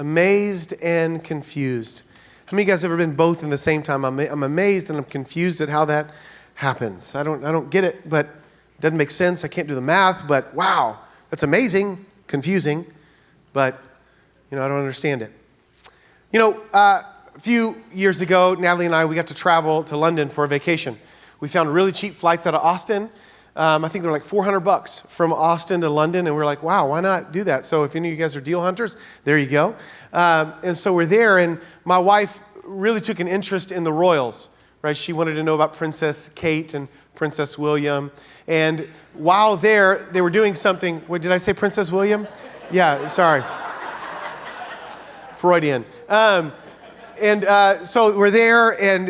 amazed and confused. How many of you guys have ever been both in the same time? I'm amazed and I'm confused at how that happens. I don't get it, but it doesn't make sense. I can't do the math, but wow, that's amazing, confusing, but I don't understand it. A few years ago, Natalie and I, we got to travel to London for a vacation. We found really cheap flights out of Austin. I think they're like $400 from Austin to London, and we're like, wow, why not do that? So if any of you guys are deal hunters, there you go. And so we're there, and my wife really took an interest in the royals, right? She wanted to know about Princess Kate and Princess William. And while there, they were doing something. What, did I say Princess William? Yeah, sorry. Freudian. So we're there, and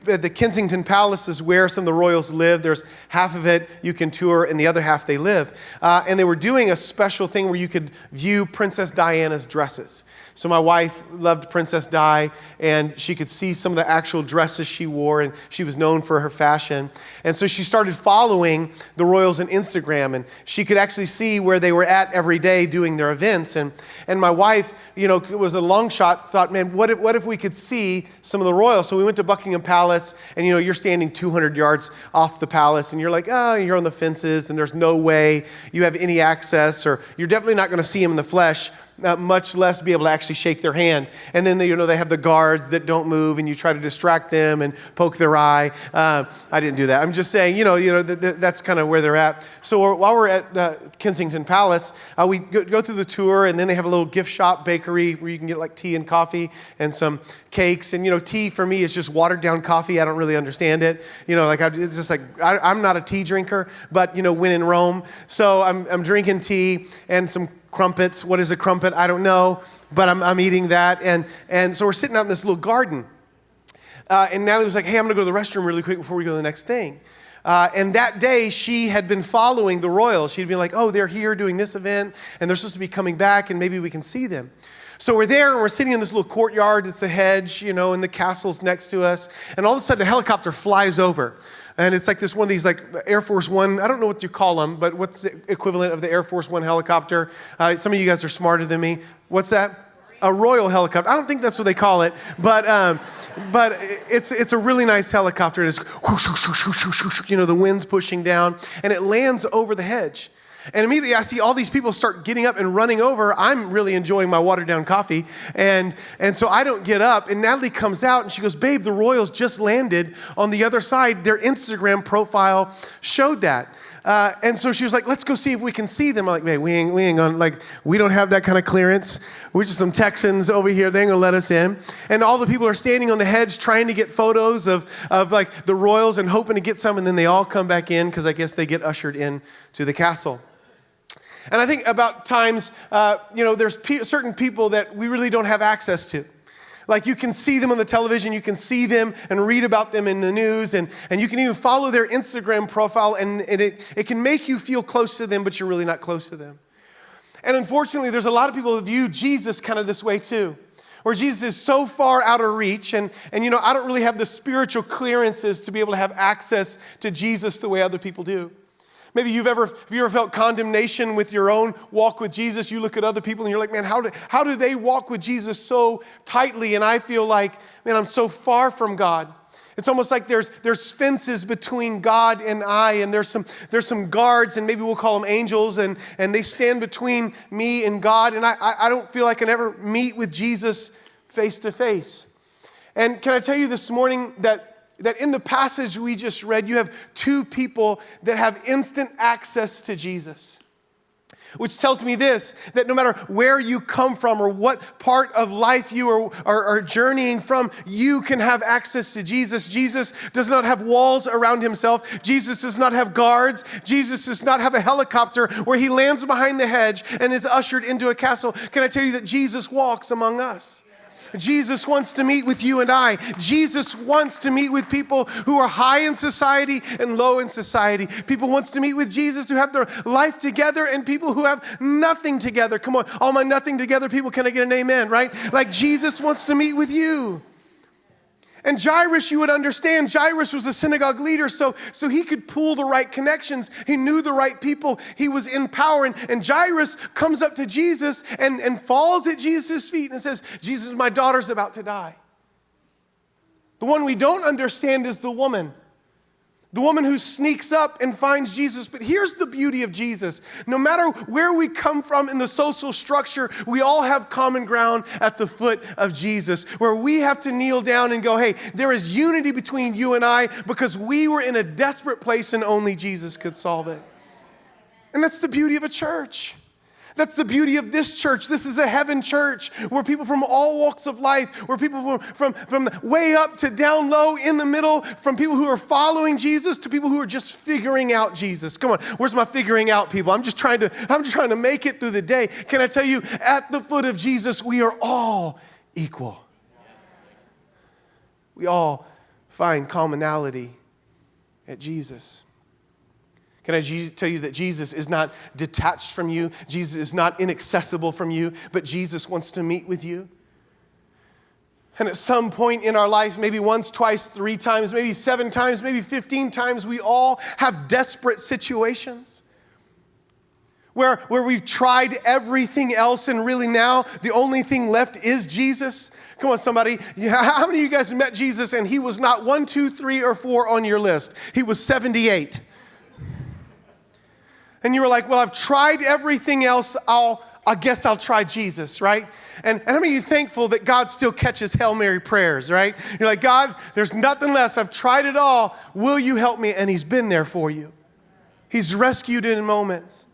at the Kensington Palace is where some of the royals live. There's half of it you can tour, and the other half they live. And they were doing a special thing where you could view Princess Diana's dresses. So my wife loved Princess Di, and she could see some of the actual dresses she wore, and she was known for her fashion. And so she started following the royals on Instagram, and she could actually see where they were at every day doing their events. And my wife, it was a long shot, thought, man, what if we could see some of the royals? So we went to Buckingham Palace, and you're standing 200 yards off the palace, and you're like, you're on the fences, and there's no way you have any access, or you're definitely not going to see them in the flesh, much less be able to actually shake their hand. And then they have the guards that don't move, and you try to distract them and poke their eye. I didn't do that. I'm just saying, that's kind of where they're at. So while we're at Kensington Palace, we go through the tour, and then they have a little gift shop bakery where you can get like tea and coffee and some cakes. And tea for me is just watered down coffee. I don't really understand it. It's just like I'm not a tea drinker, but when in Rome, so I'm drinking tea and some crumpets. What is a crumpet? I don't know, but I'm eating that. And so we're sitting out in this little garden. And Natalie was like, hey, I'm going to go to the restroom really quick before we go to the next thing. And that day, she had been following the royals. She'd been like, oh, they're here doing this event, and they're supposed to be coming back, and maybe we can see them. So we're there, and we're sitting in this little courtyard. It's a hedge, and the castle's next to us. And all of a sudden, a helicopter flies over. And it's like this one of these like Air Force One, I don't know what you call them, but what's the equivalent of the Air Force One helicopter? Some of you guys are smarter than me. What's that? A royal helicopter. I don't think that's what they call it, but it's a really nice helicopter. It's whoosh, whoosh, whoosh, whoosh, whoosh, the wind's pushing down, and it lands over the hedge. And immediately I see all these people start getting up and running over. I'm really enjoying my watered down coffee. And so I don't get up. And Natalie comes out and she goes, babe, the royals just landed on the other side. Their Instagram profile showed that. And so she was like, let's go see if we can see them. I'm like, man, we ain't gonna, we don't have that kind of clearance. We're just some Texans over here. They ain't gonna let us in. And all the people are standing on the hedge trying to get photos of the royals and hoping to get some. And then they all come back in because I guess they get ushered in to the castle. And I think about times, there's certain people that we really don't have access to. Like you can see them on the television, you can see them and read about them in the news, and you can even follow their Instagram profile, and it can make you feel close to them, but you're really not close to them. And unfortunately, there's a lot of people that view Jesus kind of this way too, where Jesus is so far out of reach, and I don't really have the spiritual clearances to be able to have access to Jesus the way other people do. Maybe have you ever felt condemnation with your own walk with Jesus? You look at other people and you're like, man, how do they walk with Jesus so tightly? And I feel like, man, I'm so far from God. It's almost like there's fences between God and I, and there's some guards, and maybe we'll call them angels, and they stand between me and God, and I don't feel I can ever meet with Jesus face to face. And can I tell you this morning that in the passage we just read, you have two people that have instant access to Jesus. Which tells me this, that no matter where you come from or what part of life you are journeying from, you can have access to Jesus. Jesus does not have walls around himself. Jesus does not have guards. Jesus does not have a helicopter where he lands behind the hedge and is ushered into a castle. Can I tell you that Jesus walks among us? Jesus wants to meet with you and I. Jesus wants to meet with people who are high in society and low in society. People wants to meet with Jesus who have their life together and people who have nothing together. Come on, all my nothing together people, can I get an amen, right? Like Jesus wants to meet with you. And Jairus, you would understand, Jairus was a synagogue leader, so he could pull the right connections. He knew the right people. He was in power. And Jairus comes up to Jesus and falls at Jesus' feet and says, Jesus, my daughter's about to die. The one we don't understand is the woman. The woman who sneaks up and finds Jesus. But here's the beauty of Jesus. No matter where we come from in the social structure, we all have common ground at the foot of Jesus, where we have to kneel down and go, hey, there is unity between you and I because we were in a desperate place and only Jesus could solve it. And that's the beauty of a church. That's the beauty of this church. This is a heaven church where people from all walks of life, where people from way up to down low, in the middle, from people who are following Jesus to people who are just figuring out Jesus. Come on, where's my figuring out people? I'm just trying to make it through the day. Can I tell you, at the foot of Jesus, we are all equal. We all find commonality at Jesus. Can I tell you that Jesus is not detached from you? Jesus is not inaccessible from you, but Jesus wants to meet with you. And at some point in our lives, maybe once, twice, 3 times, maybe 7 times, maybe 15 times, we all have desperate situations where we've tried everything else and really now the only thing left is Jesus. Come on, somebody. How many of you guys met Jesus and he was not 1, 2, 3, or 4 on your list? He was 78. And you were like, well, I've tried everything else. I guess I'll try Jesus, right? And how many of you thankful that God still catches Hail Mary prayers, right? You're like, God, there's nothing less. I've tried it all. Will you help me? And he's been there for you. He's rescued in moments.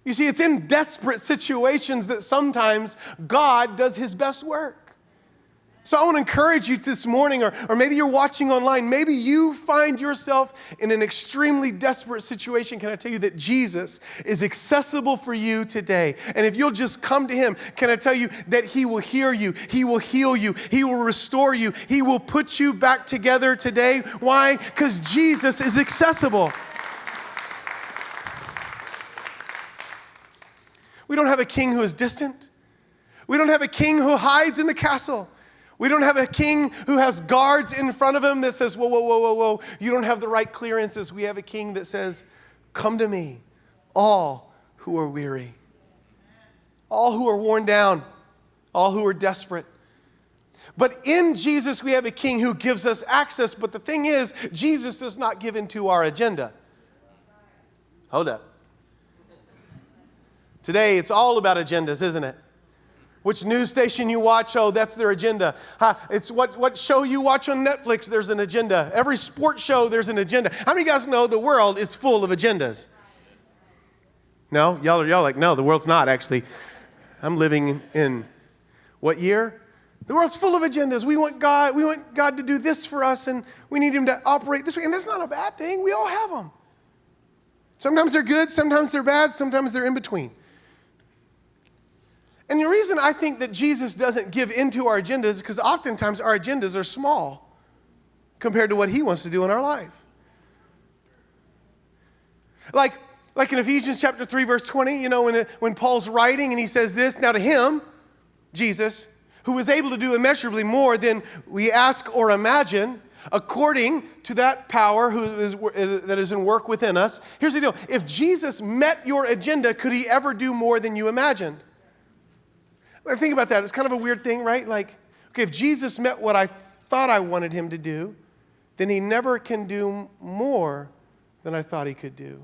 You see, it's in desperate situations that sometimes God does his best work. So I want to encourage you this morning, or maybe you're watching online, maybe you find yourself in an extremely desperate situation. Can I tell you that Jesus is accessible for you today? And if you'll just come to him, can I tell you that he will hear you, he will heal you, he will restore you, he will put you back together today. Why? Because Jesus is accessible. We don't have a king who is distant. We don't have a king who hides in the castle. We don't have a king who has guards in front of him that says, whoa, whoa, whoa, whoa, whoa. You don't have the right clearances. We have a king that says, come to me, all who are weary, all who are worn down, all who are desperate. But in Jesus, we have a king who gives us access. But the thing is, Jesus does not give into our agenda. Hold up. Today, it's all about agendas, isn't it? Which news station you watch, oh, that's their agenda. It's what show you watch on Netflix, there's an agenda. Every sports show, there's an agenda. How many of you guys know the world is full of agendas? No? Y'all are like, no, the world's not, actually. I'm living in what year? The world's full of agendas. We want God to do this for us, and we need him to operate this way. And that's not a bad thing. We all have them. Sometimes they're good, sometimes they're bad, sometimes they're in between. And the reason I think that Jesus doesn't give into our agendas is because oftentimes our agendas are small compared to what he wants to do in our life. Like in Ephesians chapter 3, verse 20, you know, when Paul's writing and he says this, now to him, Jesus, who is able to do immeasurably more than we ask or imagine, according to that power that is in work within us. Here's the deal. If Jesus met your agenda, could he ever do more than you imagined? Think about that. It's kind of a weird thing, right? Like, okay, if Jesus met what I thought I wanted him to do, then he never can do more than I thought he could do.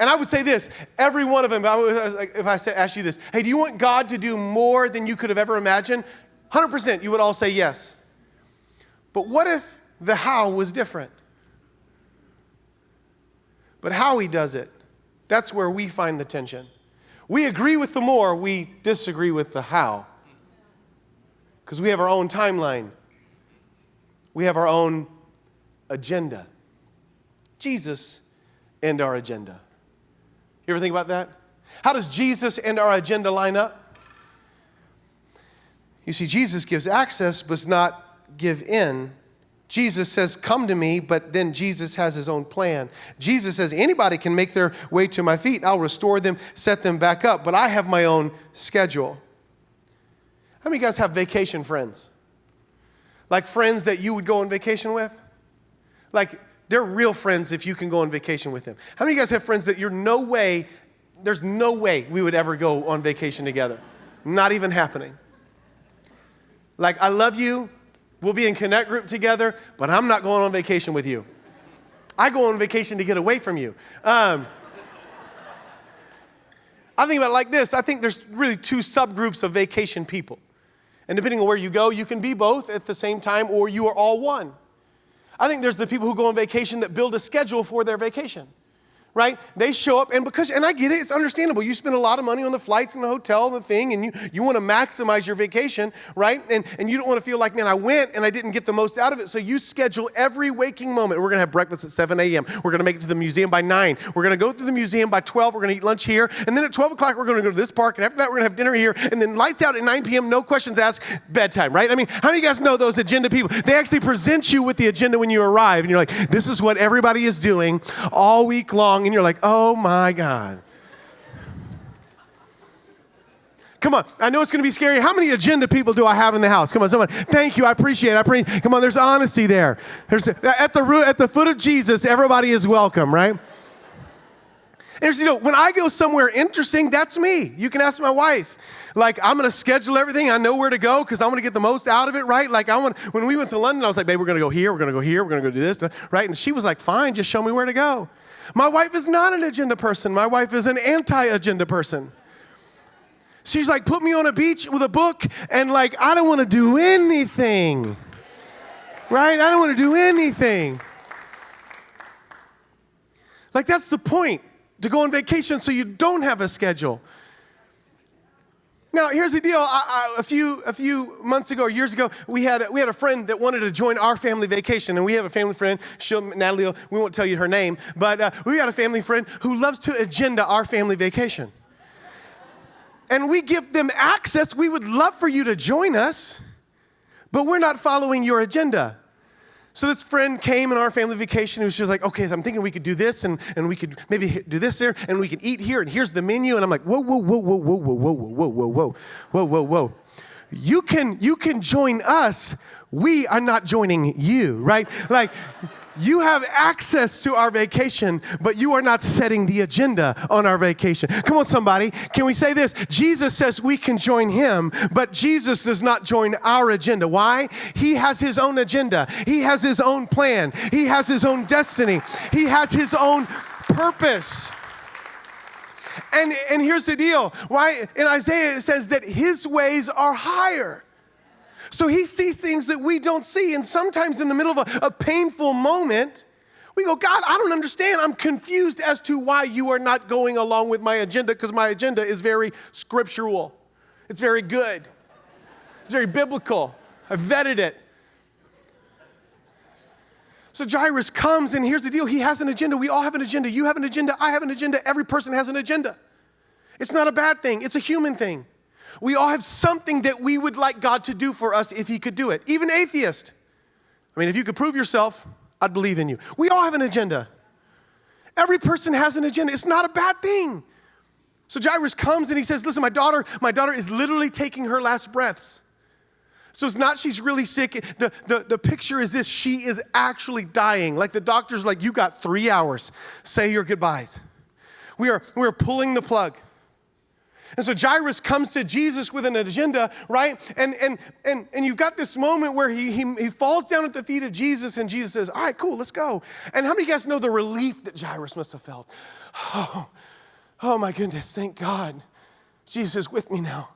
And I would say this, every one of them, if I asked you this, hey, do you want God to do more than you could have ever imagined? 100% you would all say yes. But what if the how was different? But how he does it, that's where we find the tension. We agree with the more, we disagree with the how. Because we have our own timeline. We have our own agenda. Jesus and our agenda. You ever think about that? How does Jesus and our agenda line up? You see, Jesus gives access, but does not give in. Jesus says, come to me, but then Jesus has his own plan. Jesus says, anybody can make their way to my feet. I'll restore them, set them back up, but I have my own schedule. How many of you guys have vacation friends? Like friends that you would go on vacation with? Like, they're real friends if you can go on vacation with them. How many of you guys have friends that there's no way we would ever go on vacation together? Not even happening. Like, I love you. We'll be in Connect group together, but I'm not going on vacation with you. I go on vacation to get away from you. I think about it like this. I think there's really two subgroups of vacation people. And depending on where you go, you can be both at the same time, or you are all one. I think there's the people who go on vacation that build a schedule for their vacation, right? They show up, and I get it, it's understandable. You spend a lot of money on the flights and the hotel and the thing, and you want to maximize your vacation, right? And you don't want to feel like, man, I went and I didn't get the most out of it. So you schedule every waking moment. We're going to have breakfast at 7 a.m. We're going to make it to the museum by 9. We're going to go through the museum by 12. We're going to eat lunch here. And then at 12 o'clock, we're going to go to this park. And after that, we're going to have dinner here. And then lights out at 9 p.m., no questions asked, bedtime, right? I mean, how many of you guys know those agenda people? They actually present you with the agenda when you arrive. And you're like, this is what everybody is doing all week long. And you're like, oh my God. Come on, I know it's going to be scary. How many agenda people do I have in the house? Come on, someone. Thank you, I appreciate it. Come on, there's honesty there. At the foot of Jesus, everybody is welcome, right? And when I go somewhere interesting, that's me. You can ask my wife. Like, I'm going to schedule everything. I know where to go because I want to get the most out of it, right? Like, when we went to London, I was like, babe, we're going to go here, we're going to go here, we're going to go do this, right? And she was like, fine, just show me where to go. My wife is not an agenda person. My wife is an anti-agenda person. She's like, put me on a beach with a book, and like, I don't want to do anything, right? I don't want to do anything. Like, that's the point, to go on vacation so you don't have a schedule. Now, here's the deal. A few months ago or years ago, we had a friend that wanted to join our family vacation. And we have a family friend, Natalie, we won't tell you her name, but we got a family friend who loves to agenda our family vacation. And we give them access. We would love for you to join us, but we're not following your agenda. So this friend came on our family vacation and she was like, okay, so I'm thinking we could do this and we could maybe do this there and we could eat here and here's the menu. And I'm like, whoa, whoa, whoa, whoa, whoa, whoa, whoa, whoa, whoa, whoa, whoa, whoa, whoa. You can join us. We are not joining you, right? Like, you have access to our vacation, but you are not setting the agenda on our vacation. Come on, somebody. Can we say this? Jesus says we can join him, but Jesus does not join our agenda. Why? He has his own agenda. He has his own plan. He has his own destiny. He has his own purpose. And here's the deal. Why? In Isaiah, it says that his ways are higher. So he sees things that we don't see. And sometimes in the middle of a painful moment, we go, God, I don't understand. I'm confused as to why you are not going along with my agenda, because my agenda is very scriptural. It's very good. It's very biblical. I've vetted it. So Jairus comes, and here's the deal. He has an agenda. We all have an agenda. You have an agenda. I have an agenda. Every person has an agenda. It's not a bad thing. It's a human thing. We all have something that we would like God to do for us if he could do it. Even atheists. I mean, if you could prove yourself, I'd believe in you. We all have an agenda. Every person has an agenda. It's not a bad thing. So Jairus comes and he says, listen, my daughter is literally taking her last breaths. So it's not she's really sick. The picture is this. She is actually dying. Like the doctor's like, you got 3 hours. Say your goodbyes. We are pulling the plug. And so Jairus comes to Jesus with an agenda, right? And you've got this moment where he falls down at the feet of Jesus, and Jesus says, all right, cool, let's go. And how many of you guys know the relief that Jairus must have felt? Oh my goodness, thank God. Jesus is with me now.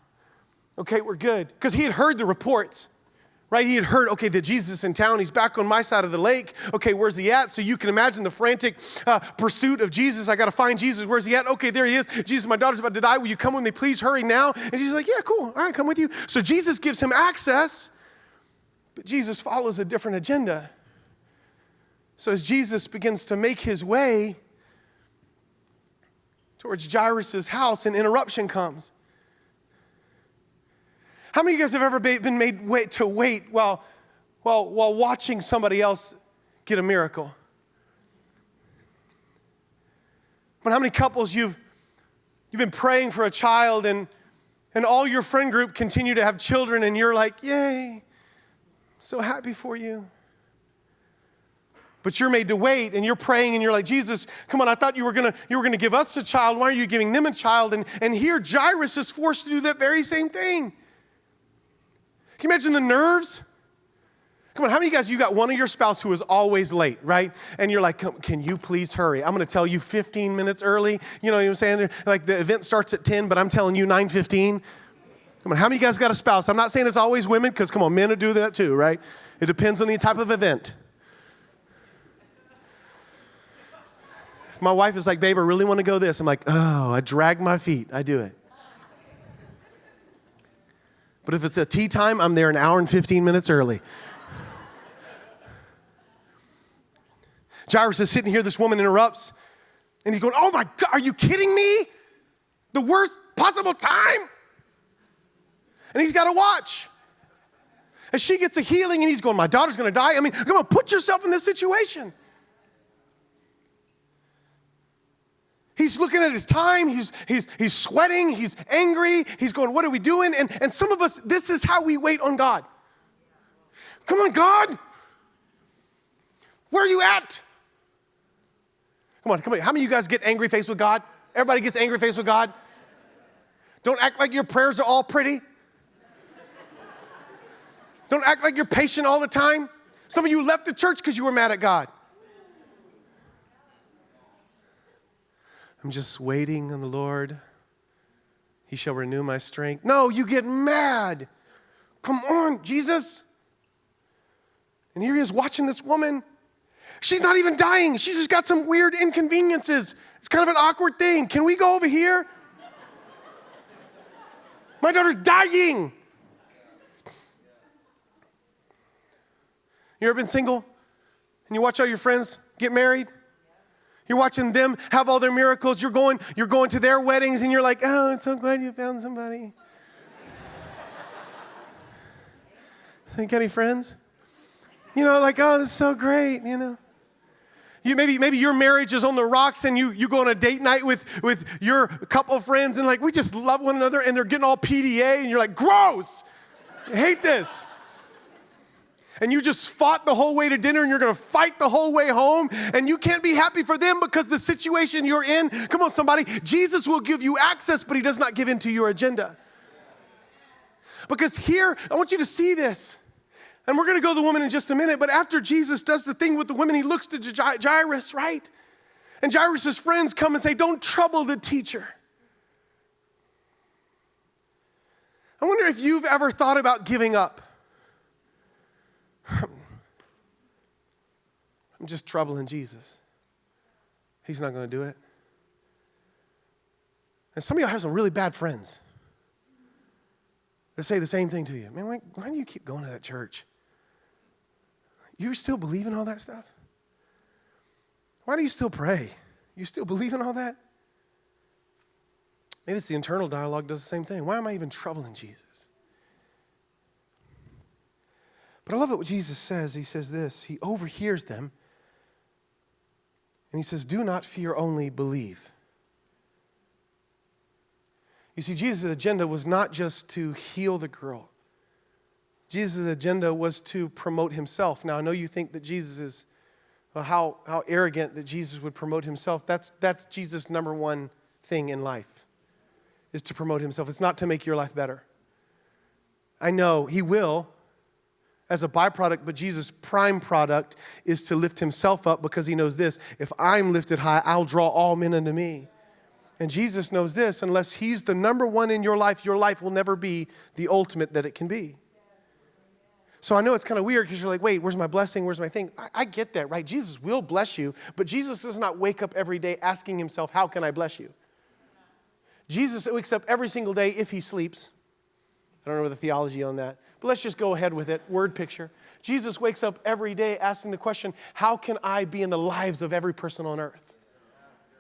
Okay, we're good. Because he had heard the reports. Right? He had heard, okay, that Jesus is in town. He's back on my side of the lake. Okay, where's he at? So you can imagine the frantic pursuit of Jesus. I got to find Jesus. Where's he at? Okay, there he is. Jesus, my daughter's about to die. Will you come with me? Please hurry now. And Jesus is like, yeah, cool. All right, come with you. So Jesus gives him access, but Jesus follows a different agenda. So as Jesus begins to make his way towards Jairus' house, an interruption comes. How many of you guys have ever been made to wait while watching somebody else get a miracle? But how many couples you've been praying for a child and all your friend group continue to have children and you're like, yay. So happy for you. But you're made to wait, and you're praying, and you're like, Jesus, come on, I thought you were gonna give us a child. Why are you giving them a child? And here Jairus is forced to do that very same thing. Can you imagine the nerves? Come on, how many of you guys, you got one of your spouse who is always late, right? And you're like, can you please hurry? I'm going to tell you 15 minutes early. You know what I'm saying? Like the event starts at 10, but I'm telling you 9:15. Come on, how many of you guys got a spouse? I'm not saying it's always women, because come on, men will do that too, right? It depends on the type of event. If my wife is like, babe, I really want to go this, I'm like, oh, I drag my feet. I do it. But if it's a tea time, I'm there an hour and 15 minutes early. Jairus is sitting here, this woman interrupts, and he's going, oh my God, are you kidding me? The worst possible time? And he's got to watch. And she gets a healing, and he's going, my daughter's going to die. I mean, come on, put yourself in this situation. He's looking at his time, he's sweating, he's angry, he's going, what are we doing? And some of us, this is how we wait on God. Come on, God. Where are you at? Come on. How many of you guys get angry faced with God? Everybody gets angry faced with God? Don't act like your prayers are all pretty. Don't act like you're patient all the time. Some of you left the church because you were mad at God. I'm just waiting on the Lord. He shall renew my strength. No, you get mad. Come on, Jesus. And here he is watching this woman. She's not even dying. She's just got some weird inconveniences. It's kind of an awkward thing. Can we go over here? My daughter's dying. You ever been single and you watch all your friends get married? You're watching them have all their miracles. You're going to their weddings, and you're like, oh, I'm so glad you found somebody. So you got any friends? You know, like, oh, this is so great, you know. You maybe your marriage is on the rocks, and you go on a date night with your couple friends, and like, we just love one another, and they're getting all PDA, and you're like, gross. I hate this. And you just fought the whole way to dinner, and you're going to fight the whole way home, and you can't be happy for them because the situation you're in, come on, somebody, Jesus will give you access, but he does not give into your agenda. Because here, I want you to see this. And we're going to go to the woman in just a minute, but after Jesus does the thing with the women, he looks to Jairus, right? And Jairus' friends come and say, don't trouble the teacher. I wonder if you've ever thought about giving up. I'm just troubling Jesus. He's not going to do it. And some of y'all have some really bad friends that say the same thing to you. Man, why do you keep going to that church? You still believe in all that stuff? Why do you still pray? You still believe in all that? Maybe it's the internal dialogue does the same thing. Why am I even troubling Jesus? But I love it what Jesus says. He says this. He overhears them. And he says, do not fear, only believe. You see, Jesus' agenda was not just to heal the girl. Jesus' agenda was to promote himself. Now, I know you think that Jesus is, well, how arrogant that Jesus would promote himself. That's Jesus' number one thing in life, is to promote himself. It's not to make your life better. I know he will, as a byproduct, but Jesus' prime product is to lift himself up, because he knows this: if I'm lifted high, I'll draw all men unto me. And Jesus knows this: unless he's the number one in your life will never be the ultimate that it can be. So I know it's kind of weird, because you're like, wait, where's my blessing? Where's my thing? I get that, right? Jesus will bless you, but Jesus does not wake up every day asking himself, how can I bless you? Jesus wakes up every single day if he sleeps. I don't know the theology on that, but let's just go ahead with it. Word picture. Jesus wakes up every day asking the question, how can I be in the lives of every person on earth?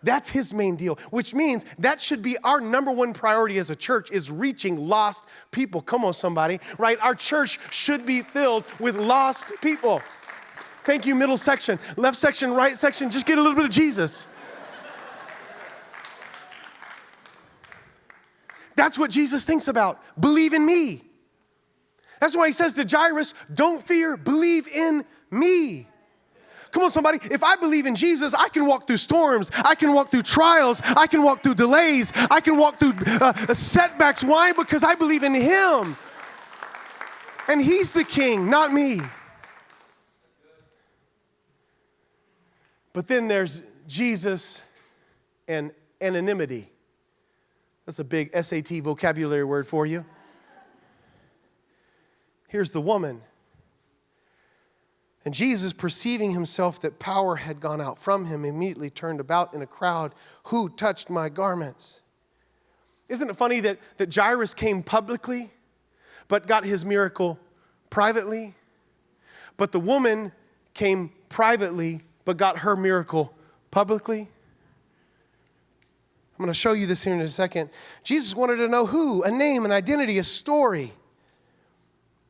That's his main deal, which means that should be our number one priority as a church, is reaching lost people. Come on, somebody, right? Our church should be filled with lost people. Thank you, middle section. Left section, right section, just get a little bit of Jesus. That's what Jesus thinks about. Believe in me. That's why he says to Jairus, don't fear, believe in me. Come on, somebody. If I believe in Jesus, I can walk through storms. I can walk through trials. I can walk through delays. I can walk through setbacks. Why? Because I believe in him. And he's the king, not me. But then there's Jesus and anonymity. That's a big SAT vocabulary word for you. Here's the woman. And Jesus, perceiving himself that power had gone out from him, immediately turned about in a crowd. Who touched my garments? Isn't it funny that Jairus came publicly, but got his miracle privately? But the woman came privately, but got her miracle publicly? I'm going to show you this here in a second. Jesus wanted to know who, a name, an identity, a story.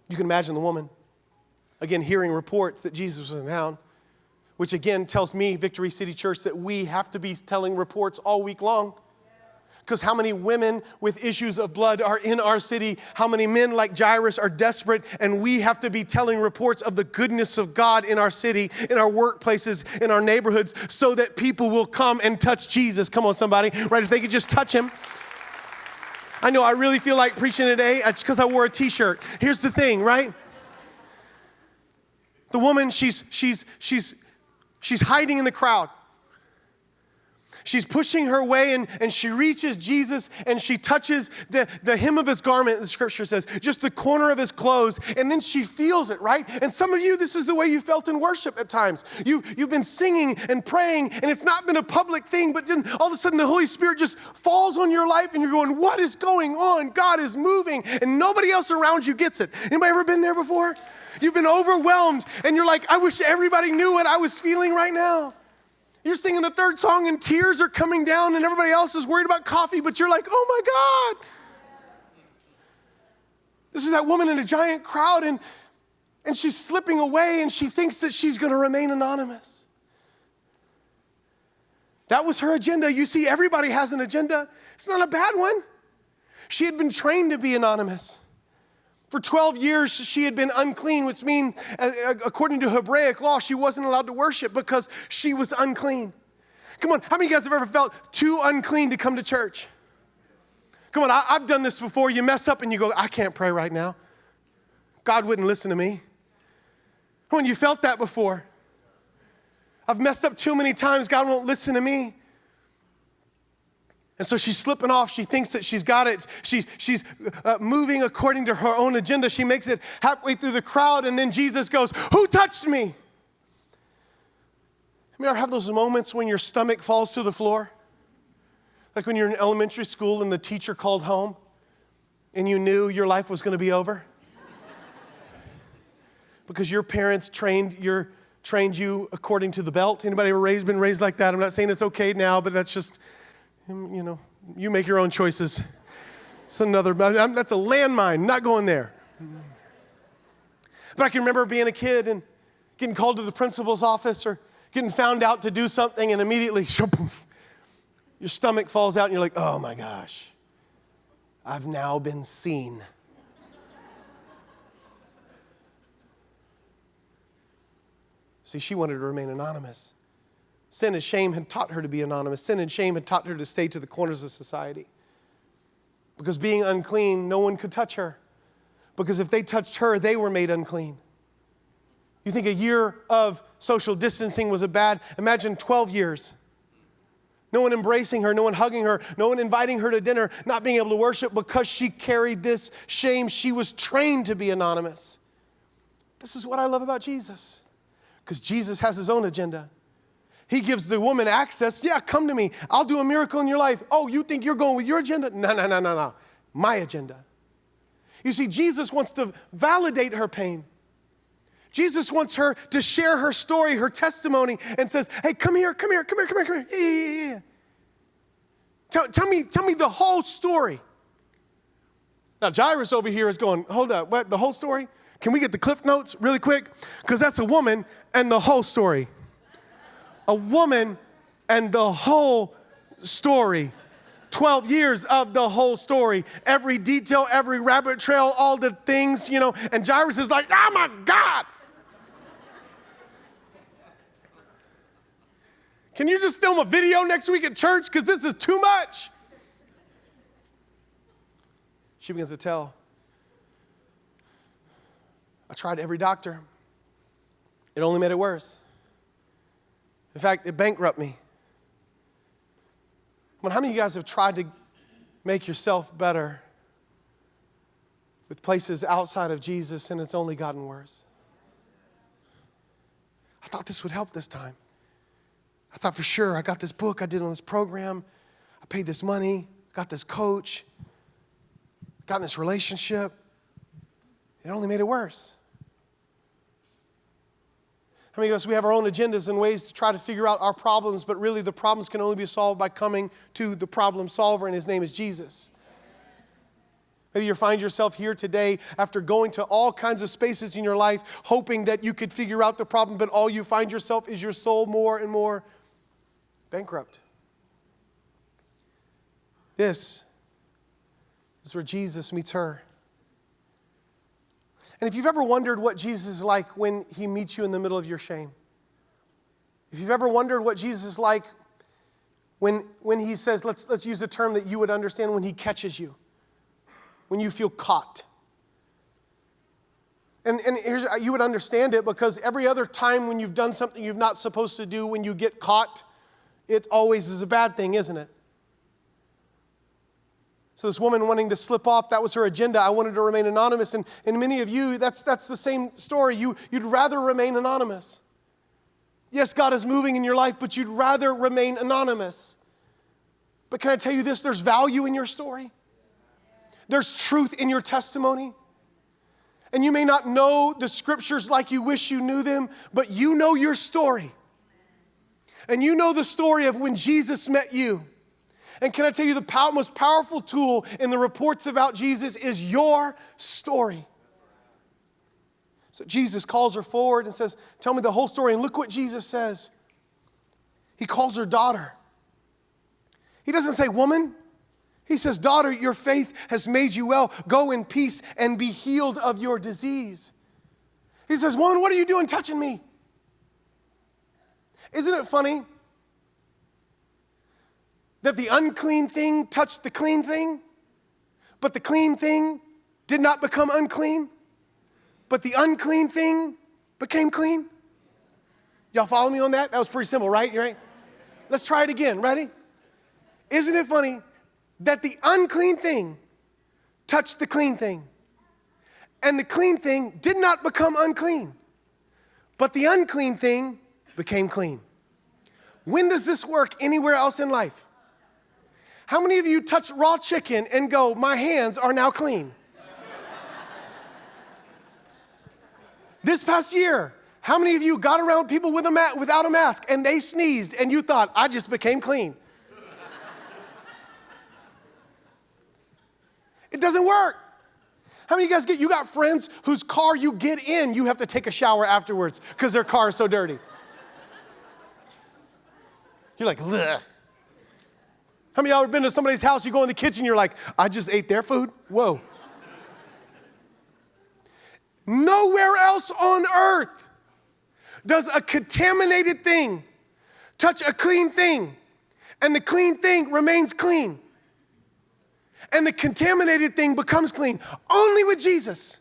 You can imagine the woman, again, hearing reports that Jesus was in town, which again tells me, Victory City Church, that we have to be telling reports all week long. Because how many women with issues of blood are in our city? How many men like Jairus are desperate? And we have to be telling reports of the goodness of God in our city, in our workplaces, in our neighborhoods, so that people will come and touch Jesus. Come on, somebody, right? If they could just touch him. I know I really feel like preaching today. It's because I wore a t-shirt. Here's the thing, right? The woman, she's hiding in the crowd. She's pushing her way, and she reaches Jesus, and she touches the hem of his garment, the scripture says, just the corner of his clothes, and then she feels it, right? And some of you, this is the way you felt in worship at times. You've been singing and praying, and it's not been a public thing, but then all of a sudden the Holy Spirit just falls on your life, and you're going, what is going on? God is moving, and nobody else around you gets it. Anybody ever been there before? You've been overwhelmed, and you're like, I wish everybody knew what I was feeling right now. You're singing the third song and tears are coming down and everybody else is worried about coffee, but you're like, oh my God. This is that woman in a giant crowd and she's slipping away and she thinks that she's going to remain anonymous. That was her agenda. You see, everybody has an agenda. It's not a bad one. She had been trained to be anonymous. For 12 years, she had been unclean, which means, according to Hebraic law, she wasn't allowed to worship because she was unclean. Come on, how many of you guys have ever felt too unclean to come to church? Come on, I've done this before. You mess up and you go, I can't pray right now. God wouldn't listen to me. Come on, you felt that before. I've messed up too many times. God won't listen to me. And so she's slipping off. She thinks that she's got it. She's moving according to her own agenda. She makes it halfway through the crowd, and then Jesus goes, who touched me? You ever have those moments when your stomach falls to the floor? Like when you're in elementary school and the teacher called home, and you knew your life was going to be over? Because your parents trained you according to the belt. Anybody ever been raised like that? I'm not saying it's okay now, but that's just... You know, you make your own choices. It's that's a landmine, not going there. But I can remember being a kid and getting called to the principal's office or getting found out to do something and immediately, your stomach falls out and you're like, oh my gosh, I've now been seen. See, she wanted to remain anonymous. Sin and shame had taught her to be anonymous. Sin and shame had taught her to stay to the corners of society. Because being unclean, no one could touch her. Because if they touched her, they were made unclean. You think a year of social distancing was imagine 12 years. No one embracing her, no one hugging her, no one inviting her to dinner, not being able to worship because she carried this shame. She was trained to be anonymous. This is what I love about Jesus. Because Jesus has his own agenda. He gives the woman access. Yeah, come to me. I'll do a miracle in your life. Oh, you think you're going with your agenda? No. My agenda. You see, Jesus wants to validate her pain. Jesus wants her to share her story, her testimony, and says, hey, come here. Yeah. Tell me the whole story. Now, Jairus over here is going, hold up, what, the whole story? Can we get the Cliff Notes really quick? Because that's a woman and the whole story. A woman and the whole story. 12 years of the whole story. Every detail, every rabbit trail, all the things, And Jairus is like, oh my God. Can you just film a video next week at church? Because this is too much. She begins to tell. I tried every doctor. It only made it worse. In fact, it bankrupted me. How many of you guys have tried to make yourself better with places outside of Jesus and it's only gotten worse? I thought this would help this time. I thought for sure, I got this book, I did on this program, I paid this money, got this coach, got in this relationship. It only made it worse. How many of us, we have our own agendas and ways to try to figure out our problems, but really the problems can only be solved by coming to the problem solver, and his name is Jesus. Maybe you find yourself here today after going to all kinds of spaces in your life, hoping that you could figure out the problem, but all you find yourself is your soul more and more bankrupt. This is where Jesus meets her. And if you've ever wondered what Jesus is like when he meets you in the middle of your shame, if you've ever wondered what Jesus is like when he says, let's use a term that you would understand, when he catches you, when you feel caught. And you would understand it because every other time when you've done something you're not supposed to do, when you get caught, it always is a bad thing, isn't it? So this woman wanting to slip off, that was her agenda. I wanted to remain anonymous. And many of you, that's the same story. You'd rather remain anonymous. Yes, God is moving in your life, but you'd rather remain anonymous. But can I tell you this? There's value in your story. There's truth in your testimony. And you may not know the scriptures like you wish you knew them, but you know your story. And you know the story of when Jesus met you. And can I tell you, the most powerful tool in the reports about Jesus is your story. So Jesus calls her forward and says, tell me the whole story. And look what Jesus says. He calls her daughter. He doesn't say woman. He says, daughter, your faith has made you well. Go in peace and be healed of your disease. He says, woman, what are you doing touching me? Isn't it funny that the unclean thing touched the clean thing, but the clean thing did not become unclean, but the unclean thing became clean? Y'all follow me on that? That was pretty simple, right? You right? Let's try it again. Ready? Isn't it funny that the unclean thing touched the clean thing, and the clean thing did not become unclean, but the unclean thing became clean? When does this work anywhere else in life? How many of you touch raw chicken and go, my hands are now clean? This past year, how many of you got around people without a mask and they sneezed and you thought, I just became clean? It doesn't work. How many of you guys you got friends whose car you get in, you have to take a shower afterwards because their car is so dirty? You're like, ugh. How many of y'all have been to somebody's house, you go in the kitchen, you're like, I just ate their food? Whoa. Nowhere else on earth does a contaminated thing touch a clean thing, and the clean thing remains clean, and the contaminated thing becomes clean. Only with Jesus.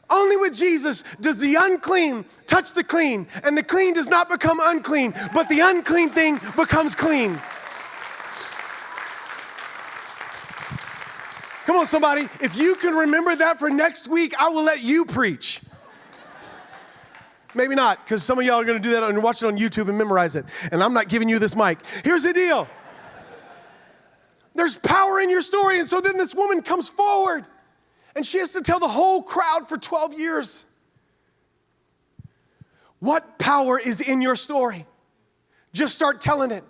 Only with Jesus does the unclean touch the clean, and the clean does not become unclean, but the unclean thing becomes clean. Come on, somebody. If you can remember that for next week, I will let you preach. Maybe not, because some of y'all are going to do that and watch it on YouTube and memorize it. And I'm not giving you this mic. Here's the deal. There's power in your story. And so then this woman comes forward, and she has to tell the whole crowd for 12 years. What power is in your story? Just start telling it.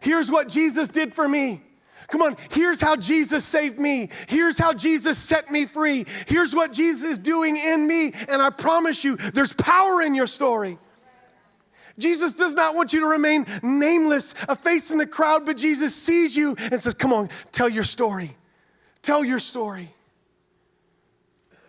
Here's what Jesus did for me. Come on, here's how Jesus saved me. Here's how Jesus set me free. Here's what Jesus is doing in me. And I promise you, there's power in your story. Jesus does not want you to remain nameless, a face in the crowd, but Jesus sees you and says, come on, tell your story. Tell your story.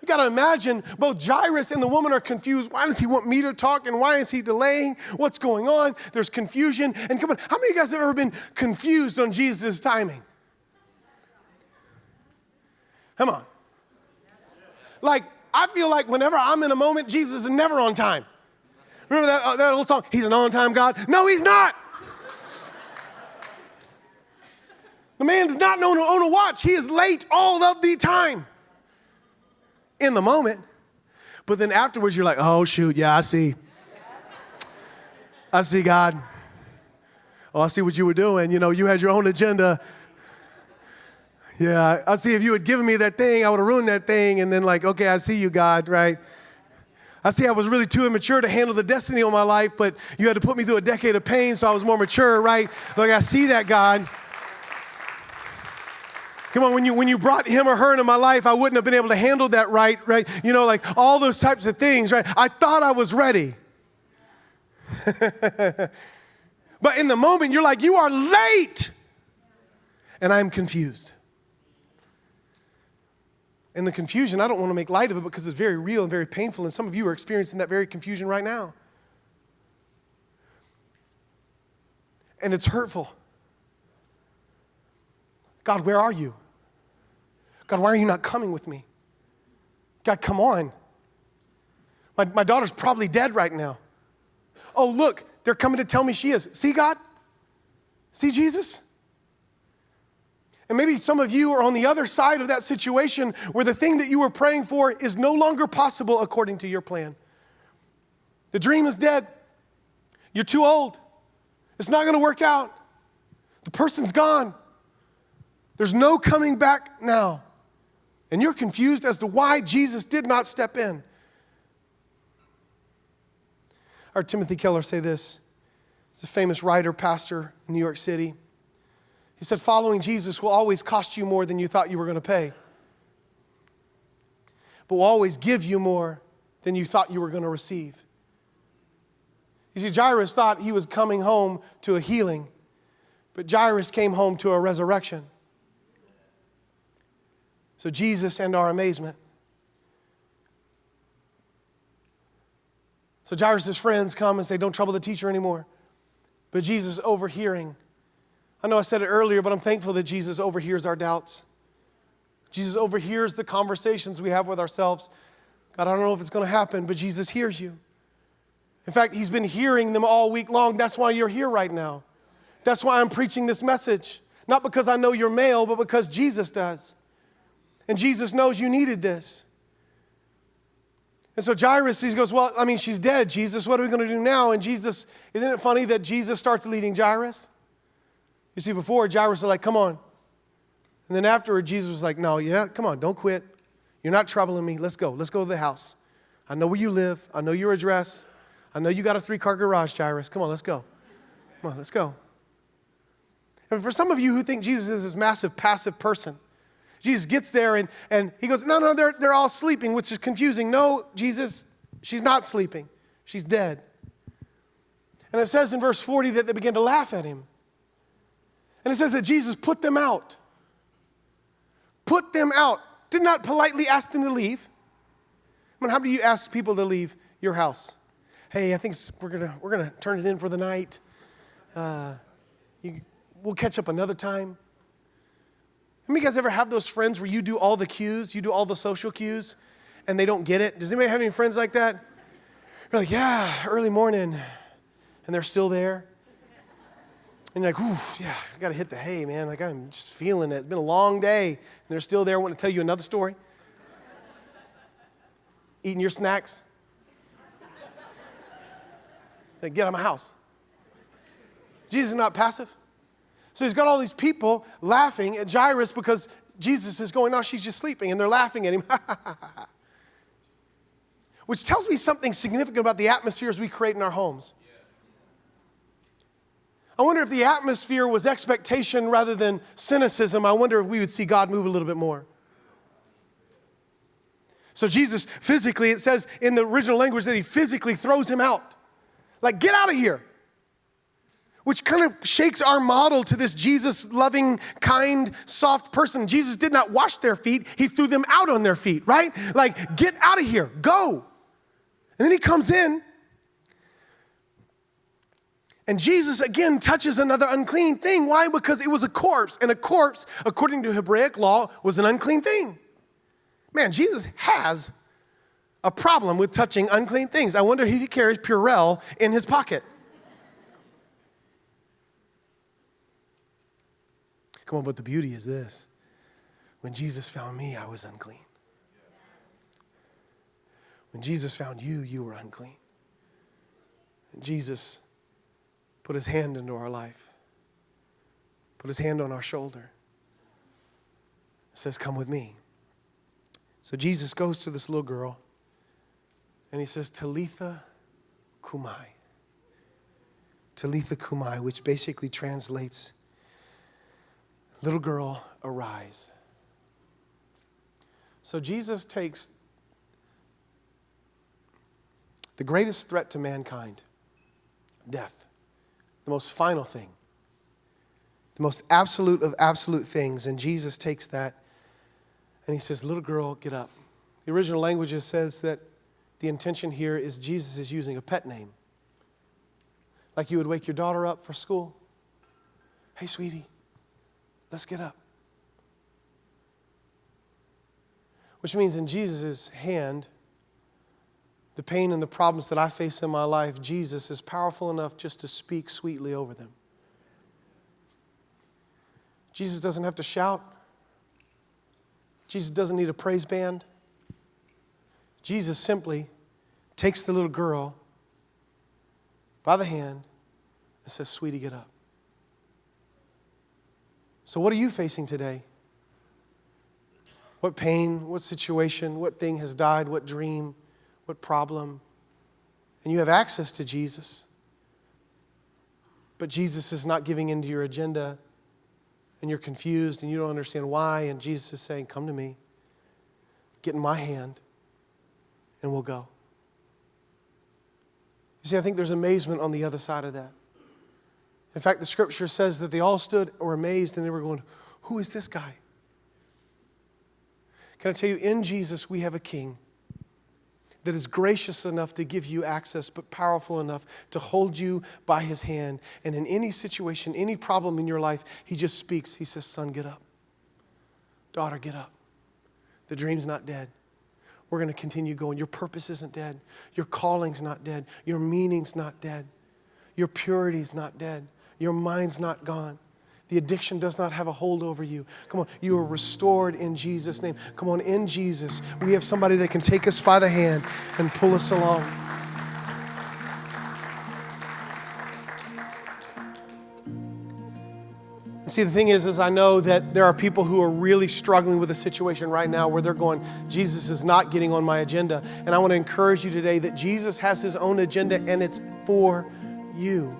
You got to imagine both Jairus and the woman are confused. Why does he want me to talk and why is he delaying? What's going on? There's confusion. And come on, how many of you guys have ever been confused on Jesus' timing? Come on. Like, I feel like whenever I'm in a moment, Jesus is never on time. Remember that old song, He's an on-time God? No, He's not. The man does not know to own a watch. He is late all of the time. In the moment. But then afterwards, you're like, oh, shoot, yeah, I see. I see, God. Oh, I see what you were doing. You know, you had your own agenda. Yeah, I see if you had given me that thing, I would have ruined that thing. And then like, okay, I see you, God, right? I see I was really too immature to handle the destiny of my life, but you had to put me through a decade of pain, so I was more mature, right? Like, I see that, God. Come on, when you brought him or her into my life, I wouldn't have been able to handle that right? You know, like all those types of things, right? I thought I was ready. But in the moment, you're like, you are late. And I'm confused. And the confusion, I don't want to make light of it because it's very real and very painful. And some of you are experiencing that very confusion right now. And it's hurtful. God, where are you? God, why are you not coming with me? God, come on. My daughter's probably dead right now. Oh, look, they're coming to tell me she is. See, God? See, Jesus? And maybe some of you are on the other side of that situation where the thing that you were praying for is no longer possible according to your plan. The dream is dead. You're too old. It's not going to work out. The person's gone. There's no coming back now. And you're confused as to why Jesus did not step in. I heard Timothy Keller say this. He's a famous writer, pastor in New York City. He said, following Jesus will always cost you more than you thought you were going to pay. But will always give you more than you thought you were going to receive. You see, Jairus thought he was coming home to a healing, but Jairus came home to a resurrection. So Jesus and our amazement. So Jairus' friends come and say, don't trouble the teacher anymore. But Jesus overhearing. I know I said it earlier, but I'm thankful that Jesus overhears our doubts. Jesus overhears the conversations we have with ourselves. God, I don't know if it's going to happen, but Jesus hears you. In fact, he's been hearing them all week long. That's why you're here right now. That's why I'm preaching this message. Not because I know you're male, but because Jesus does. And Jesus knows you needed this. And so Jairus, he goes, well, I mean, she's dead, Jesus. What are we going to do now? And Jesus, isn't it funny that Jesus starts leading Jairus? You see, before, Jairus was like, come on. And then afterward, Jesus was like, no, yeah, come on, don't quit. You're not troubling me. Let's go. Let's go to the house. I know where you live. I know your address. I know you got a 3-car garage, Jairus. Come on, let's go. Come on, let's go. And for some of you who think Jesus is this massive, passive person, Jesus gets there and he goes, no, they're all sleeping, which is confusing. No, Jesus, she's not sleeping. She's dead. And it says in verse 40 that they began to laugh at him. And it says that Jesus put them out. Put them out. Did not politely ask them to leave. I mean, how do you ask people to leave your house? Hey, I think we're gonna turn it in for the night. We'll catch up another time. How many of you guys ever have those friends where you do all the cues, you do all the social cues, and they don't get it? Does anybody have any friends like that? You're like, yeah, early morning, and they're still there. And you're like, ooh, yeah, I got to hit the hay, man. Like, I'm just feeling it. It's been a long day, and they're still there wanting to tell you another story. Eating your snacks. Like, get out of my house. Jesus is not passive. So he's got all these people laughing at Jairus because Jesus is going, no, she's just sleeping. And they're laughing at him. Which tells me something significant about the atmospheres we create in our homes. I wonder if the atmosphere was expectation rather than cynicism. I wonder if we would see God move a little bit more. So Jesus physically, it says in the original language that he physically throws him out. Like, get out of here. Which kind of shakes our model to this Jesus-loving, kind, soft person. Jesus did not wash their feet. He threw them out on their feet, right? Like, get out of here. Go. And then he comes in. And Jesus, again, touches another unclean thing. Why? Because it was a corpse. And a corpse, according to Hebraic law, was an unclean thing. Man, Jesus has a problem with touching unclean things. I wonder if he carries Purell in his pocket. Come on, but the beauty is this. When Jesus found me, I was unclean. When Jesus found you, you were unclean. And Jesus put his hand into our life, put his hand on our shoulder, says, come with me. So Jesus goes to this little girl, and he says, Talitha kumai. Talitha kumai, which basically translates, little girl, arise. So Jesus takes the greatest threat to mankind, death, the most final thing, the most absolute of absolute things, and Jesus takes that and he says, little girl, get up. The original language says that the intention here is Jesus is using a pet name. Like you would wake your daughter up for school. Hey, sweetie, let's get up. Which means in Jesus' hand, the pain and the problems that I face in my life, Jesus is powerful enough just to speak sweetly over them. Jesus doesn't have to shout. Jesus doesn't need a praise band. Jesus simply takes the little girl by the hand and says, sweetie, get up. So what are you facing today? What pain, what situation, what thing has died, what dream, what problem? And you have access to Jesus. But Jesus is not giving into your agenda, and you're confused and you don't understand why, and Jesus is saying, come to me, get in my hand, and we'll go. You see, I think there's amazement on the other side of that. In fact, the scripture says that they all stood or amazed and they were going, who is this guy? Can I tell you, in Jesus we have a king that is gracious enough to give you access, but powerful enough to hold you by his hand. And in any situation, any problem in your life, he just speaks. He says, son, get up. Daughter, get up. The dream's not dead. We're going to continue going. Your purpose isn't dead. Your calling's not dead. Your meaning's not dead. Your purity's not dead. Your mind's not gone. The addiction does not have a hold over you. Come on, you are restored in Jesus' name. Come on, in Jesus, we have somebody that can take us by the hand and pull us along. See, the thing is I know that there are people who are really struggling with a situation right now where they're going, Jesus is not getting on my agenda. And I want to encourage you today that Jesus has his own agenda and it's for you.